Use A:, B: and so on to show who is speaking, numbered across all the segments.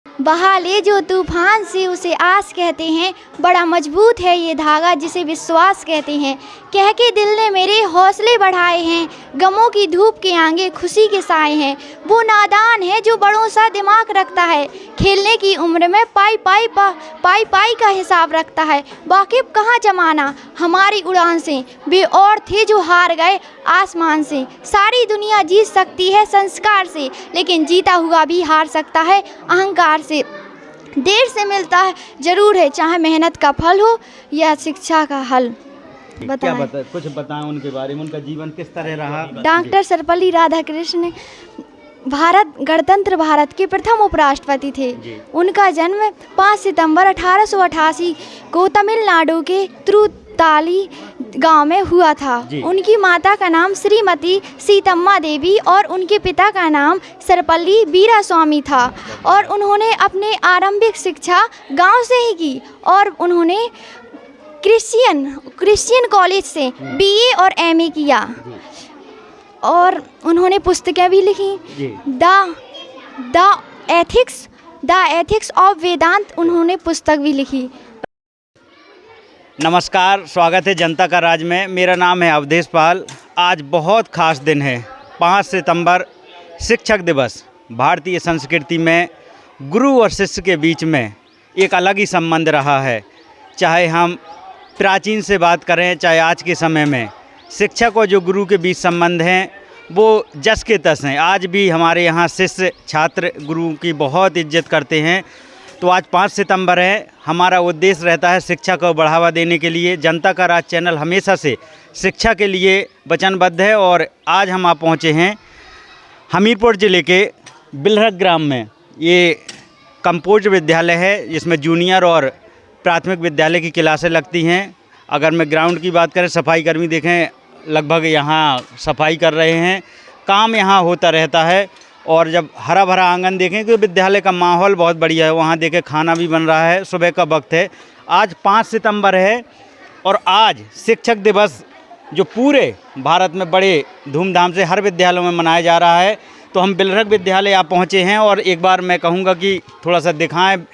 A: बहा ले जो तूफान से उसे आस कहते हैं, बड़ा मजबूत है ये धागा जिसे विश्वास कहते हैं। कह के दिल ने मेरे हौसले बढ़ाए हैं, गमों की धूप के आगे खुशी के साए हैं। वो नादान है जो बड़ों सा दिमाग रखता है, खेलने की उम्र में पाई का हिसाब रखता है। वाकिफ कहाँ जमाना हमारी उड़ान से, वे और थे जो हार गए आसमान से। सारी दुनिया जीत सकती है संस्कार से, लेकिन जीता हुआ भी हार सकता है अहंकार से। देर से मिलता है जरूर है, चाहे मेहनत का फल हो या शिक्षा का हल।
B: कुछ बताएं उनके बारे में, उनका जीवन किस तरह रहा।
A: डॉक्टर सर्वपल्ली राधाकृष्ण गणतंत्र भारत के प्रथम उपराष्ट्रपति थे। उनका जन्म 5 सितंबर 1888 को तमिलनाडु के त्रुताली गांव में हुआ था। उनकी माता का नाम श्रीमती सीतम्मा देवी और उनके पिता का नाम सर्वपल्ली वीरास्वामी था। और उन्होंने अपने आरंभिक शिक्षा गांव से ही की और उन्होंने क्रिश्चियन कॉलेज से बीए और एमए किया। और उन्होंने पुस्तकें भी लिखी। द एथिक्स ऑफ वेदांत उन्होंने पुस्तक भी लिखी।
B: नमस्कार, स्वागत है जनता का राज में। मेरा नाम है अवधेश पाल। आज बहुत खास दिन है, 5 सितंबर शिक्षक दिवस। भारतीय संस्कृति में गुरु और शिष्य के बीच में एक अलग ही संबंध रहा है। चाहे हम प्राचीन से बात करें, चाहे आज के समय में शिक्षक और जो गुरु के बीच संबंध हैं वो जस के तस हैं। आज भी हमारे यहाँ शिष्य छात्र गुरु की बहुत इज्जत करते हैं। तो आज 5 सितंबर है, हमारा उद्देश्य रहता है शिक्षा को बढ़ावा देने के लिए। जनता का राज चैनल हमेशा से शिक्षा के लिए वचनबद्ध है और आज हम पहुँचे हैं हमीरपुर ज़िले के बिलहर ग्राम में। ये कंपोज विद्यालय है जिसमें जूनियर और प्राथमिक विद्यालय की क्लासें लगती हैं। अगर मैं ग्राउंड की बात करें, सफाई कर्मी देखें लगभग यहाँ सफाई कर रहे हैं, काम यहाँ होता रहता है। और जब हरा भरा आंगन देखें तो विद्यालय का माहौल बहुत बढ़िया है। वहाँ देखें खाना भी बन रहा है, सुबह का वक्त है। आज 5 सितंबर है और आज शिक्षक दिवस जो पूरे भारत में बड़े धूमधाम से हर विद्यालयों में मनाया जा रहा है। तो हम बिलहर विद्यालय आप पहुँचे हैं और एक बार मैं कहूँगा कि थोड़ा सा दिखाएँ।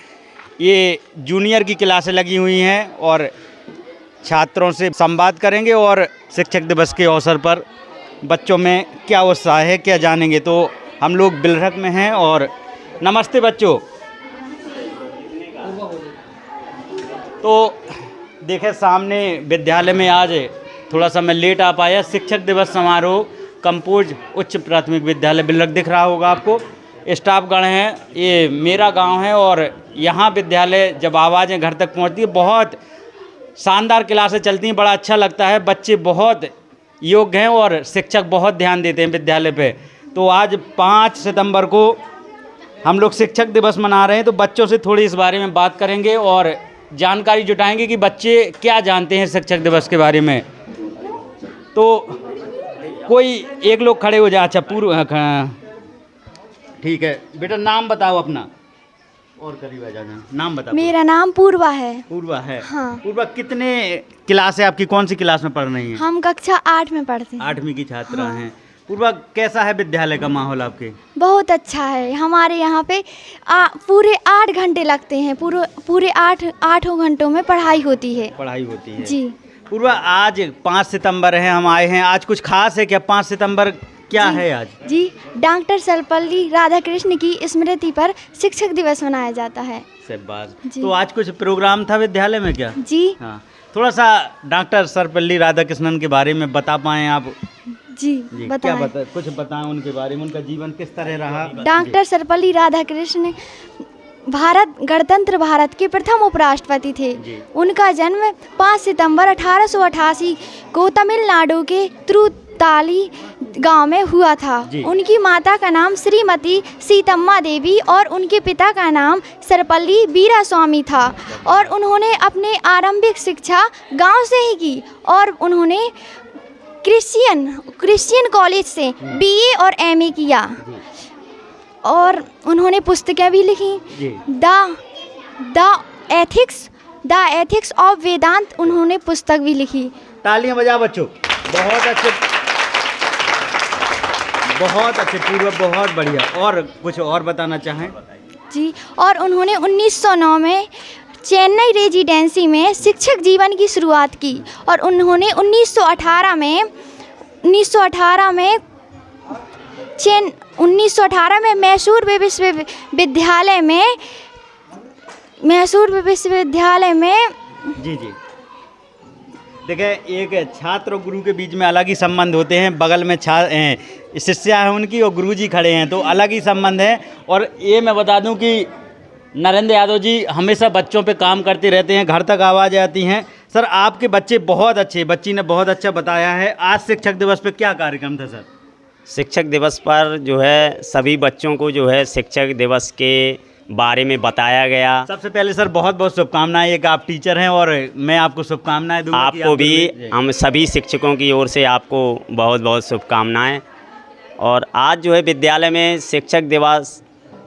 B: ये जूनियर की क्लासें लगी हुई हैं और छात्रों से संवाद करेंगे और शिक्षक दिवस के अवसर पर बच्चों में क्या उत्साह है क्या जानेंगे। तो हम लोग बिलहर में हैं और नमस्ते बच्चों। तो देखें सामने विद्यालय में आज थोड़ा सा मैं लेट आ पाया। शिक्षक दिवस समारोह कंपोज उच्च प्राथमिक विद्यालय बिलहर दिख रहा होगा आपको। स्टाफगण हैं, ये मेरा गांव है और यहाँ विद्यालय जब आवाज़ें घर तक पहुँचती है बहुत शानदार क्लासें चलती हैं, बड़ा अच्छा लगता है। बच्चे बहुत योग्य हैं और शिक्षक बहुत ध्यान देते हैं विद्यालय पे। तो आज 5 सितंबर को हम लोग शिक्षक दिवस मना रहे हैं, तो बच्चों से थोड़ी इस बारे में बात करेंगे और जानकारी जुटाएंगे कि बच्चे क्या जानते हैं शिक्षक दिवस के बारे में। तो कोई एक लोग खड़े हो जाए। अच्छा ठीक है बेटा, नाम बताओ अपना और करीब आ जाना। नाम बताओ।
A: मेरा नाम पूर्वा है।
B: पूर्वा है।
A: हाँ।
B: पूर्वा कितने क्लास है आपकी, कौन सी क्लास में पढ़ रही हैं?
A: हम कक्षा 8 में पढ़ते हैं।
B: 8वीं की छात्रा हैं। पूर्वा कैसा है विद्यालय का माहौल आपके?
A: बहुत अच्छा है। हमारे यहाँ पे पूरे 8 घंटे लगते हैं। पूरे 8 घंटों में पढ़ाई होती है। जी।
B: पूर्वा आज 5 सितंबर है, हम आए हैं। आज कुछ खास है क्या? 5 सितंबर क्या है आज?
A: जी, डॉक्टर सर्वपल्ली राधाकृष्ण की स्मृति पर शिक्षक दिवस मनाया जाता है।
B: तो आज कुछ प्रोग्राम था विद्यालय में क्या?
A: जी।
B: हाँ, थोड़ा सा डॉक्टर सर्वपल्ली राधाकृष्णन के बारे में बता पाएँ आप?
A: जी बताएं।
B: कुछ बताएं उनके बारे में, उनका जीवन किस तरह रहा।
A: डॉक्टर सर्वपल्ली राधाकृष्ण गणतंत्र भारत के प्रथम उपराष्ट्रपति थे। उनका जन्म 5 सितंबर 1888 को तमिलनाडु के त्रुताली गांव में हुआ था। उनकी माता का नाम श्रीमती सीतम्मा देवी और उनके पिता का नाम सर्वपल्ली वीरास्वामी था। और उन्होंने अपने आरंभिक शिक्षा गांव से ही की और उन्होंने क्रिश्चियन कॉलेज से बीए और एमए किया। और उन्होंने पुस्तकें भी लिखी। द एथिक्स ऑफ वेदांत उन्होंने पुस्तक भी लिखी।
B: तालियां बजाओ बच्चों। बहुत अच्छे पूर्व, बहुत बढ़िया। और कुछ और बताना चाहें?
A: जी, और उन्होंने 1909 में चेन्नई रेजिडेंसी में शिक्षक जीवन की शुरुआत की और उन्होंने 1918 में मैसूर विश्वविद्यालय में
B: जी जी। देखिए, एक छात्र और गुरु के बीच में अलग ही संबंध होते हैं। बगल में शिष्या है उनकी और गुरुजी खड़े हैं, तो अलग ही संबंध है। और ये मैं बता दूं कि नरेंद्र यादव जी हमेशा बच्चों पे काम करते रहते हैं, घर तक आवाज़ आती हैं। सर, आपके बच्चे बहुत अच्छे, बच्ची ने बहुत अच्छा बताया है। आज शिक्षक दिवस पे क्या कार्यक्रम था सर?
C: शिक्षक दिवस पर जो है सभी बच्चों को जो है शिक्षक दिवस के बारे में बताया गया।
B: सबसे पहले सर बहुत बहुत शुभकामनाएं। एक आप टीचर हैं और मैं आपको शुभकामनाएं दूंगा।
C: आपको भी, हम सभी शिक्षकों की ओर से आपको बहुत बहुत शुभकामनाएं। और आज जो है विद्यालय में शिक्षक दिवस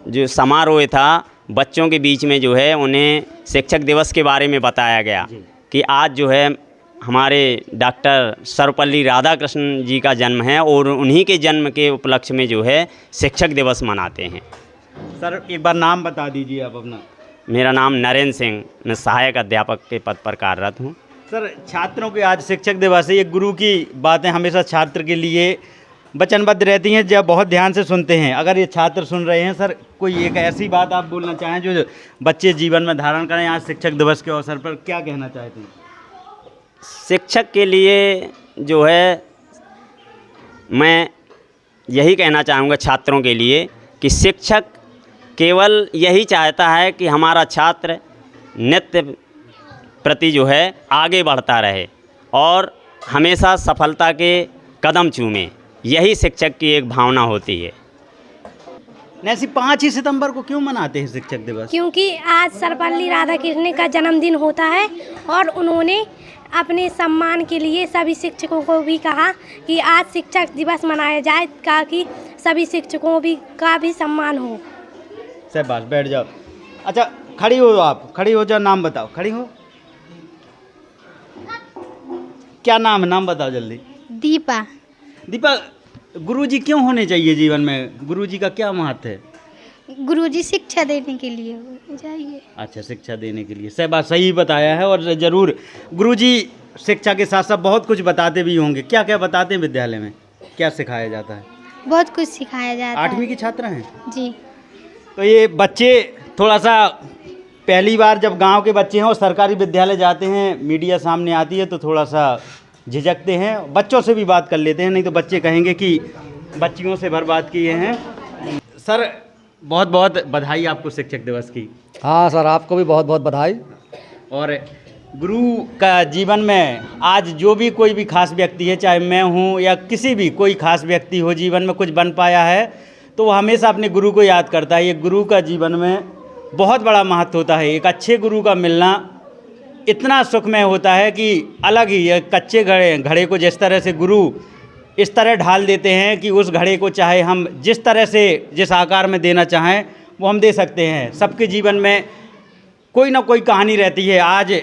C: जो समारोह था, बच्चों के बीच में जो है उन्हें शिक्षक दिवस के बारे में बताया गया कि आज जो है हमारे डॉक्टर सर्वपल्ली राधाकृष्णन जी का जन्म है और उन्हीं के जन्म के उपलक्ष्य में जो है शिक्षक दिवस मनाते हैं।
B: सर, एक बार नाम बता दीजिए आप अपना।
C: मेरा नाम नरेंद्र सिंह, मैं सहायक अध्यापक के पद पर कार्यरत हूँ।
B: सर, छात्रों के आज शिक्षक दिवस है, ये गुरु की बातें हमेशा छात्र के लिए वचनबद्ध रहती हैं, जब बहुत ध्यान से सुनते हैं। अगर ये छात्र सुन रहे हैं सर, कोई एक ऐसी बात आप बोलना चाहें जो बच्चे जीवन में धारण करें आज शिक्षक दिवस के अवसर पर, क्या कहना चाहते हैं?
C: शिक्षक के लिए जो है मैं यही कहना चाहूँगा छात्रों के लिए कि शिक्षक केवल यही चाहता है कि हमारा छात्र नित्य प्रति जो है आगे बढ़ता रहे और हमेशा सफलता के कदम चूमे। यही शिक्षक की एक भावना होती है।
B: नैसी, 5 ही सितंबर को क्यों मनाते हैं शिक्षक दिवस?
D: क्योंकि आज सर्वपल्ली राधाकृष्णन का जन्मदिन होता है और उन्होंने अपने सम्मान के लिए सभी शिक्षकों को भी कहा कि आज शिक्षक दिवस मनाया जाए ताकि सभी शिक्षकों का भी सम्मान हो।
B: शाबाश, बैठ जाओ। अच्छा, खड़ी हो आप, खड़ी हो जाओ, नाम बताओ। खड़ी हो, क्या नाम है? नाम बताओ जल्दी।
A: दीपा।
B: दीपा, गुरुजी क्यों होने चाहिए जीवन में? गुरुजी का क्या महत्व है?
A: गुरुजी शिक्षा देने के लिए चाहिए।
B: अच्छा, शिक्षा देने के लिए। शाबाश, सही बताया है। और ज़रूर गुरुजी शिक्षा के साथ साथ बहुत कुछ बताते भी होंगे। क्या क्या बताते हैं विद्यालय में? क्या सिखाया जाता है?
A: बहुत कुछ सिखाया जाता है।
B: 8वीं की छात्रा हैं
A: जी।
B: तो ये बच्चे थोड़ा सा पहली बार जब गांव के बच्चे हैं और सरकारी विद्यालय जाते हैं, मीडिया सामने आती है तो थोड़ा सा झिझकते हैं। बच्चों से भी बात कर लेते हैं, नहीं तो बच्चे कहेंगे कि बच्चियों से बर्बाद किए हैं। सर, बहुत बहुत बधाई आपको शिक्षक दिवस की।
E: हाँ सर, आपको भी बहुत बहुत बधाई।
B: और गुरु का जीवन में आज जो भी कोई भी खास व्यक्ति है, चाहे मैं हूँ या किसी भी कोई खास व्यक्ति हो, जीवन में कुछ बन पाया है तो वो हमेशा अपने गुरु को याद करता है। ये गुरु का जीवन में बहुत बड़ा महत्व होता है। एक अच्छे गुरु का मिलना इतना सुखमय होता है कि अलग ही। एक कच्चे घड़े को जिस तरह से गुरु इस तरह ढाल देते हैं कि उस घड़े को चाहे हम जिस तरह से जिस आकार में देना चाहें वो हम दे सकते हैं। सबके जीवन में कोई ना कोई कहानी रहती है। आज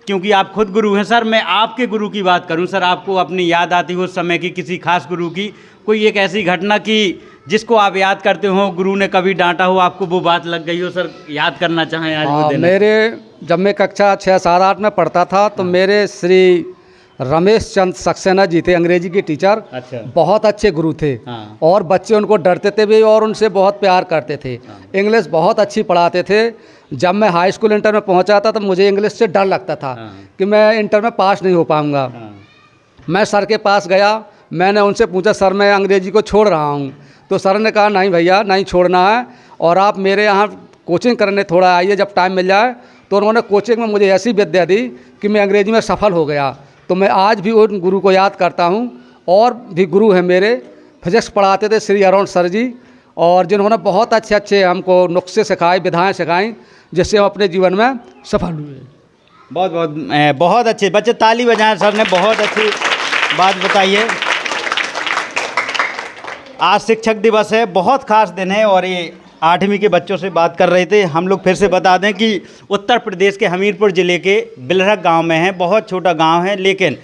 B: क्योंकि आप खुद गुरु हैं सर, मैं आपके गुरु की बात करूं सर, आपको अपनी याद आती हो उस समय की किसी खास गुरु की, कोई एक ऐसी घटना की जिसको आप याद करते हो, गुरु ने कभी डांटा हो, आपको वो बात लग गई हो सर, याद करना चाहें आज वो दिन?
E: मेरे जब मैं कक्षा 6, 7, 8 में पढ़ता था तो मेरे श्री रमेश चंद सक्सेना जी थे, अंग्रेजी के टीचर।
B: अच्छा।
E: बहुत अच्छे गुरु थे।
B: हाँ।
E: और बच्चे उनको डरते थे भी और उनसे बहुत प्यार करते थे।
B: हाँ।
E: इंग्लिश बहुत अच्छी पढ़ाते थे। जब मैं हाई स्कूल इंटर में पहुंचा था तो मुझे इंग्लिश से डर लगता था।
B: हाँ।
E: कि मैं इंटर में पास नहीं हो पाऊंगा।
B: हाँ।
E: मैं सर के पास गया, मैंने उनसे पूछा सर मैं अंग्रेजी को छोड़ रहा हूँ। तो सर ने कहा नहीं भैया, नहीं छोड़ना है और आप मेरे यहाँ कोचिंग करने थोड़ा आइए जब टाइम मिल जाए। तो उन्होंने कोचिंग में मुझे ऐसी विद्या दी कि मैं अंग्रेजी में सफल हो गया। तो मैं आज भी उन गुरु को याद करता हूँ। और भी गुरु हैं मेरे, फिजिक्स पढ़ाते थे श्री अरुण सर जी, और जिन्होंने बहुत अच्छे अच्छे हमको नुस्खे सिखाए, विधाएँ सिखाई, जिससे हम अपने जीवन में सफल हुए।
B: बहुत बहुत बहुत अच्छे बच्चे, ताली बजाएं, सर ने बहुत अच्छी बात बताई है। आज शिक्षक दिवस है, बहुत खास दिन है और ये 8वीं के बच्चों से बात कर रहे थे। हम लोग फिर से बता दें कि उत्तर प्रदेश के हमीरपुर ज़िले के बिलरक गांव में है। बहुत छोटा गांव है लेकिन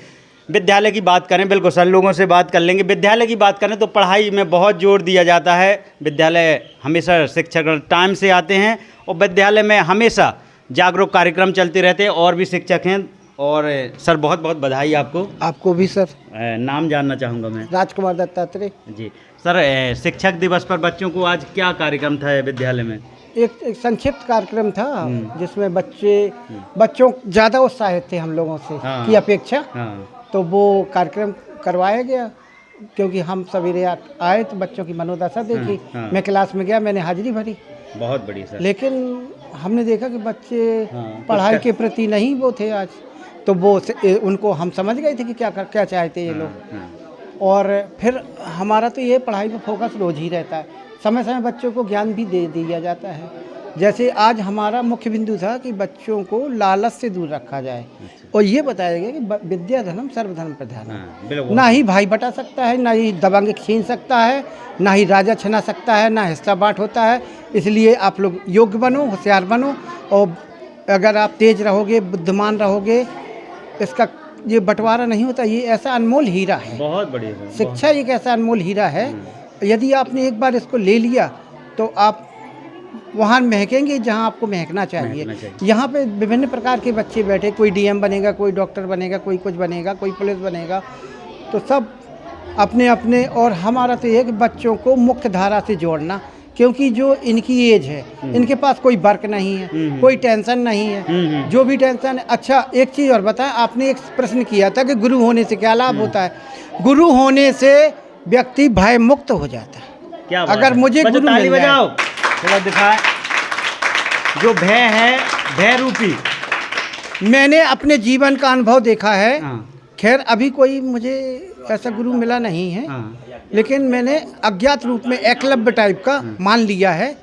B: विद्यालय की बात करें, बिल्कुल सर लोगों से बात कर लेंगे। विद्यालय की बात करें तो पढ़ाई में बहुत जोर दिया जाता है। विद्यालय हमेशा शिक्षक टाइम से आते हैं और विद्यालय में हमेशा जागरूक कार्यक्रम चलते रहते हैं और भी शिक्षक हैं। और सर बहुत बहुत बधाई आपको।
F: आपको भी सर।
B: नाम जानना चाहूँगा मैं।
F: राजकुमार दत्तात्रेय
B: जी सर, शिक्षक दिवस पर बच्चों को आज क्या कार्यक्रम था विद्यालय में?
F: एक संक्षिप्त कार्यक्रम था जिसमें बच्चों ज़्यादा उत्साहित थे हम लोगों से की अपेक्षा। तो वो कार्यक्रम करवाया गया क्योंकि हम सवेरे आए तो बच्चों की मनोदशा देखी। मैं क्लास में गया, मैंने हाजिरी भरी।
B: बहुत बढ़िया सर।
F: लेकिन हमने देखा कि बच्चे पढ़ाई के प्रति नहीं वो थे आज। तो वो उनको हम समझ गए थे कि क्या चाहते ये लोग। और फिर हमारा तो ये पढ़ाई पर फोकस रोज ही रहता है। समय समय बच्चों को ज्ञान भी दे दिया जाता है। जैसे आज हमारा मुख्य बिंदु था कि बच्चों को लालच से दूर रखा जाए और ये बताया गया कि विद्या धर्म सर्वधर्म प्रधान। ना ही भाई बटा सकता है, ना ही दबंग छीन सकता है, ना ही राजा छीना सकता है, ना हिस्सा बांट होता है। इसलिए आप लोग योग्य बनो, होशियार बनो और अगर आप तेज रहोगे, बुद्धिमान रहोगे, इसका ये बंटवारा नहीं होता। ये ऐसा अनमोल हीरा है। बहुत बढ़िया। शिक्षा एक ऐसा अनमोल हीरा है, यदि आपने एक बार इसको ले लिया तो आप वहाँ महकेंगे जहाँ आपको महकना चाहिए। यहाँ पे विभिन्न प्रकार के बच्चे बैठे, कोई डीएम बनेगा, कोई डॉक्टर बनेगा, कोई कुछ बनेगा, कोई पुलिस बनेगा। तो सब अपने अपने, और हमारा तो ये कि बच्चों को मुख्य धारा से जोड़ना, क्योंकि जो इनकी एज है इनके पास कोई वर्क नहीं है, कोई टेंशन नहीं है। जो भी टेंशन है। अच्छा एक चीज़ और बताएं, आपने एक प्रश्न किया था कि गुरु होने से क्या लाभ होता है। गुरु होने से व्यक्ति भय मुक्त हो जाता है। क्या अगर मुझे गुरु
B: ताली बजाओ थोड़ा दिखाएं। जो भय है, भय रूपी,
F: मैंने अपने जीवन का अनुभव देखा है। खैर अभी कोई मुझे ऐसा गुरु मिला नहीं है, लेकिन मैंने अज्ञात रूप में एकलव्य टाइप का मान लिया है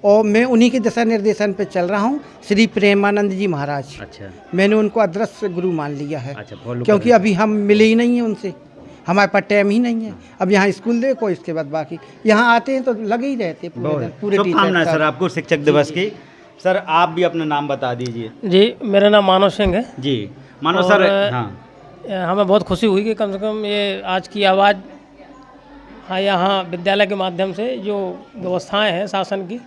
F: और मैं उन्हीं के दिशा निर्देशन पे चल रहा हूँ। श्री प्रेमानंद जी महाराज। अच्छा। मैंने उनको अदृश्य गुरु मान लिया है। अच्छा, क्योंकि अभी हम मिले ही नहीं हैं उनसे, हमारे पास टाइम ही नहीं है। अब यहाँ स्कूल देखो, इसके बाद बाकी यहाँ आते हैं तो लगे ही रहते पूरे
B: शुभकामनाएं सर आपको शिक्षक दिवस की। सर आप भी अपना नाम बता दीजिए।
G: जी, मेरा नाम मानव सिंह है।
B: जी मानव सर।
G: हमें बहुत खुशी हुई कि कम से कम ये आज की आवाज़ यहाँ विद्यालय के माध्यम से जो व्यवस्थाएं हैं शासन की,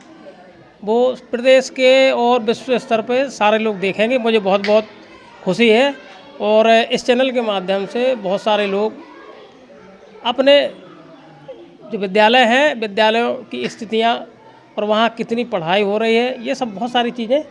G: वो प्रदेश के और विश्व स्तर पे सारे लोग देखेंगे। मुझे बहुत बहुत खुशी है। और इस चैनल के माध्यम से बहुत सारे लोग अपने जो विद्यालय हैं, विद्यालयों की स्थितियाँ और वहाँ कितनी पढ़ाई हो रही है, ये सब बहुत सारी चीज़ें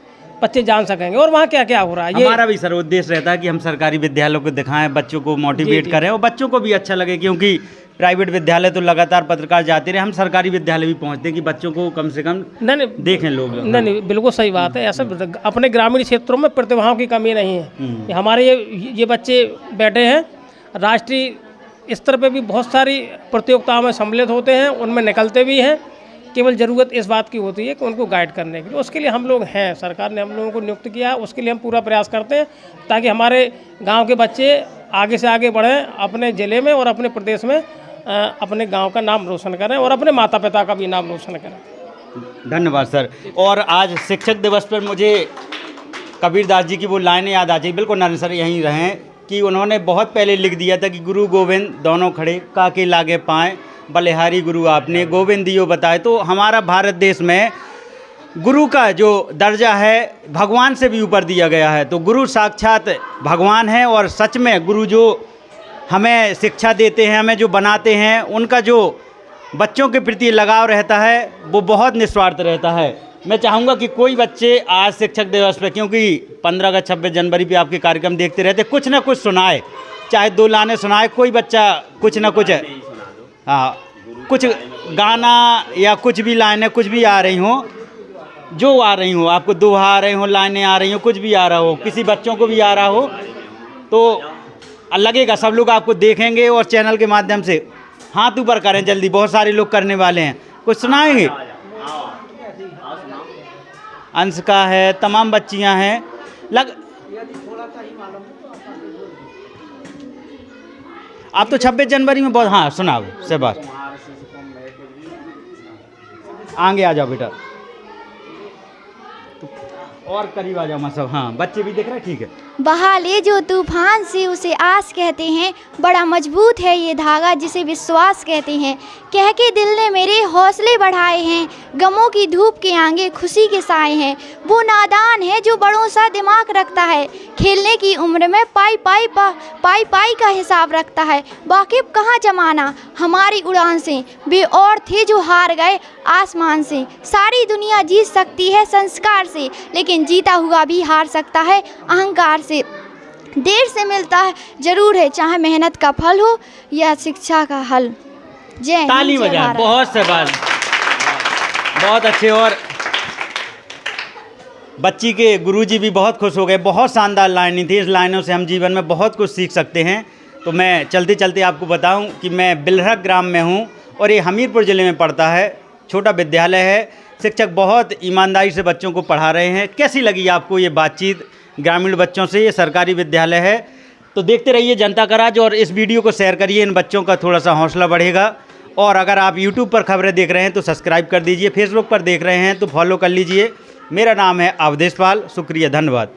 G: बच्चे जान सकेंगे और वहाँ क्या क्या हो रहा है।
B: हमारा भी सर उद्देश्य रहता है कि हम सरकारी विद्यालयों को दिखाएं, बच्चों को मोटिवेट करें और बच्चों को भी अच्छा लगे, क्योंकि प्राइवेट विद्यालय तो लगातार पत्रकार जाते रहे, हम सरकारी विद्यालय भी पहुंचते हैं कि बच्चों को कम से कम नहीं देखें लोग।
G: नहीं, बिल्कुल सही बात है। ऐसा अपने ग्रामीण क्षेत्रों में प्रतिभाओं की कमी नहीं है। हमारे ये बच्चे बैठे हैं, राष्ट्रीय स्तर पे भी बहुत सारी प्रतियोगिताओं में सम्मिलित होते हैं, उनमें निकलते भी हैं। केवल ज़रूरत इस बात की होती है कि उनको गाइड करने की। उसके लिए हम लोग हैं, सरकार ने हम लोगों को नियुक्त किया है, उसके लिए हम पूरा प्रयास करते हैं ताकि हमारे गांव के बच्चे आगे से आगे बढ़ें, अपने ज़िले में और अपने प्रदेश में अपने गांव का नाम रोशन करें और अपने माता पिता का भी नाम रोशन करें।
B: धन्यवाद सर। और आज शिक्षक दिवस पर मुझे कबीरदास जी की वो लाइनें याद आ जाए। बिल्कुल नारायण सर यहीं रहें कि उन्होंने बहुत पहले लिख दिया था कि गुरु गोविंद दोनों खड़े, काके लागे पाएँ, बलिहारी गुरु आपने गोविंद दियो बताए। तो हमारा भारत देश में गुरु का जो दर्जा है भगवान से भी ऊपर दिया गया है। तो गुरु साक्षात भगवान है और सच में गुरु जो हमें शिक्षा देते हैं, हमें जो बनाते हैं, उनका जो बच्चों के प्रति लगाव रहता है वो बहुत निस्वार्थ रहता है। मैं चाहूँगा कि कोई बच्चे आज शिक्षक दिवस पर, क्योंकि 15 अगस्त 26 जनवरी पे आपके कार्यक्रम देखते रहते, कुछ ना कुछ सुनाए, चाहे 2 लाने सुनाए, कोई बच्चा कुछ ना कुछ, हाँ, कुछ गाना या कुछ भी लाइनें कुछ भी आ रही हों, जो आ रही हो, आपको दोहा आ रहे हो, लाइनें आ रही हो, कुछ भी आ रहा हो, किसी बच्चों को भी आ रहा हो, तो लगेगा सब लोग आपको देखेंगे और चैनल के माध्यम से हाथ ऊपर करें जल्दी, बहुत सारे लोग करने वाले हैं। कुछ सुनाएंगे? अंश का है, तमाम बच्चियां हैं, आप तो 26 जनवरी में बहुत, हाँ सुनाओ से बात, आगे आ जाओ बेटा। और करीब आ जाओ मां साहब। हाँ, बच्चे भी देख रहे हैं, ठीक है।
A: बहा ले जो तूफान से उसे आस कहते हैं, बड़ा मजबूत है ये धागा जिसे विश्वास कहते हैं। कह के दिल ने मेरे हौसले बढ़ाए हैं, गमों की धूप के आगे खुशी के साए हैं। वो नादान है जो बड़ों सा दिमाग रखता है, खेलने की उम्र में पाई पाई का हिसाब रखता है। वाकिफ कहाँ जमाना हमारी उड़ान से, वे और थे जो हार गए आसमान से। सारी दुनिया जीत सकती है संस्कार से, लेकिन जीता हुआ भी हार सकता है अहंकार से। देर से मिलता है जरूर है, चाहे मेहनत का फल हो या शिक्षा का हल। जय हिंद,
B: ताली
A: जय
B: बजाएं,
A: भारत।
B: बहुत शाबाश, बहुत अच्छे। और बच्ची के गुरुजी भी बहुत खुश हो गए। बहुत शानदार लाइनें थी, इस लाइनों से हम जीवन में बहुत कुछ सीख सकते हैं। तो मैं चलते चलते आपको बताऊं कि मैं बिलहक ग्राम में हूं और ये हमीरपुर ज़िले में पड़ता है। छोटा विद्यालय है, शिक्षक बहुत ईमानदारी से बच्चों को पढ़ा रहे हैं। कैसी लगी आपको ये बातचीत ग्रामीण बच्चों से? ये सरकारी विद्यालय है, तो देखते रहिए जनता का राज और इस वीडियो को शेयर करिए, इन बच्चों का थोड़ा सा हौसला बढ़ेगा। और अगर आप यूट्यूब पर खबरें देख रहे हैं तो सब्सक्राइब कर दीजिए, फेसबुक पर देख रहे हैं तो फॉलो कर लीजिए। मेरा नाम है अवधेश पाल, शुक्रिया, धन्यवाद।